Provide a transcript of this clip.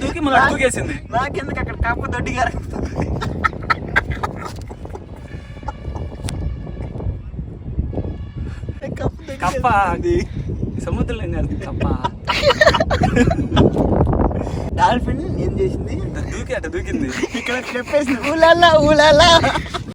దూకి మళ్ళీ అటు దూకేసింది. నాకెందుకు అక్కడ కప్ప దొడ్డిగా కప్ప సముద్రంలో ఏం కాదు కప్ప. డాల్ఫిన్ ఏం చేసింది? దూకి అటు దూకింది. ఇక్కడ చెప్పేసింది ఊలాలా ఊలాలా.